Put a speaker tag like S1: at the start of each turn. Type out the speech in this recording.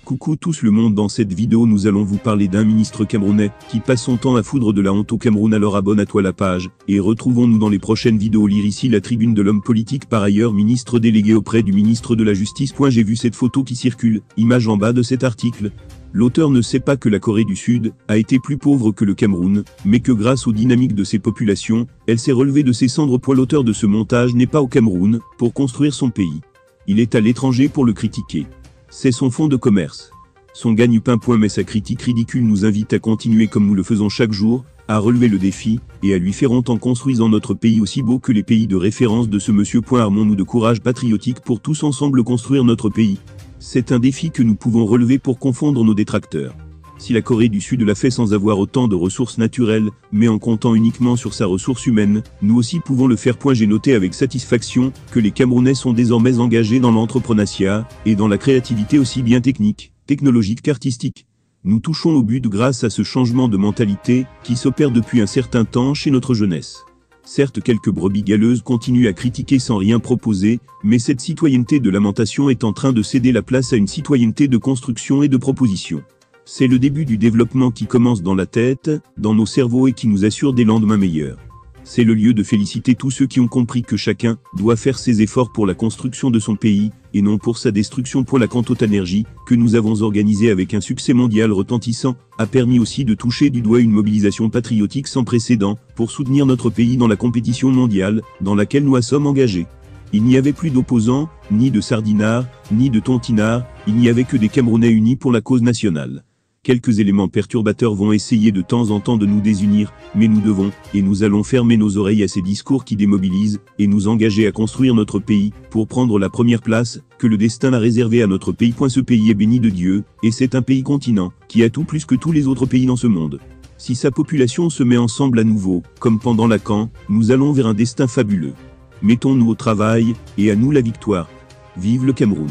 S1: Coucou tous le monde, dans cette vidéo nous allons vous parler d'un ministre camerounais qui passe son temps à foudre de la honte au Cameroun, alors abonne-toi à la page, et retrouvons-nous dans les prochaines vidéos. Lire ici la tribune de l'homme politique, par ailleurs ministre délégué auprès du ministre de la Justice. J'ai vu cette photo qui circule, image en bas de cet article. L'auteur ne sait pas que la Corée du Sud a été plus pauvre que le Cameroun, mais que grâce aux dynamiques de ses populations, elle s'est relevée de ses cendres. L'auteur de ce montage n'est pas au Cameroun pour construire son pays. Il est à l'étranger pour le critiquer. C'est son fonds de commerce. Son gagne-pain. Mais sa critique ridicule nous invite à continuer comme nous le faisons chaque jour, à relever le défi, et à lui faire honte en construisant notre pays aussi beau que les pays de référence de ce monsieur. Armons-nous de courage patriotique pour tous ensemble construire notre pays. C'est un défi que nous pouvons relever pour confondre nos détracteurs. Si la Corée du Sud l'a fait sans avoir autant de ressources naturelles, mais en comptant uniquement sur sa ressource humaine, nous aussi pouvons le faire. J'ai noté avec satisfaction que les Camerounais sont désormais engagés dans l'entrepreneuriat et dans la créativité aussi bien technique, technologique qu'artistique. Nous touchons au but grâce à ce changement de mentalité qui s'opère depuis un certain temps chez notre jeunesse. Certes, quelques brebis galeuses continuent à critiquer sans rien proposer, mais cette citoyenneté de lamentation est en train de céder la place à une citoyenneté de construction et de proposition. C'est le début du développement qui commence dans la tête, dans nos cerveaux, et qui nous assure des lendemains meilleurs. C'est le lieu de féliciter tous ceux qui ont compris que chacun doit faire ses efforts pour la construction de son pays, et non pour sa destruction. La Cantot Énergie, que nous avons organisée avec un succès mondial retentissant, a permis aussi de toucher du doigt une mobilisation patriotique sans précédent, pour soutenir notre pays dans la compétition mondiale, dans laquelle nous sommes engagés. Il n'y avait plus d'opposants, ni de sardinards, ni de tontinards, il n'y avait que des Camerounais unis pour la cause nationale. Quelques éléments perturbateurs vont essayer de temps en temps de nous désunir, mais nous devons, et nous allons fermer nos oreilles à ces discours qui démobilisent, et nous engager à construire notre pays, pour prendre la première place, que le destin a réservé à notre pays. Ce pays est béni de Dieu, et c'est un pays continent, qui a tout plus que tous les autres pays dans ce monde. Si sa population se met ensemble à nouveau, comme pendant la CAN, nous allons vers un destin fabuleux. Mettons-nous au travail, et à nous la victoire. Vive le Cameroun!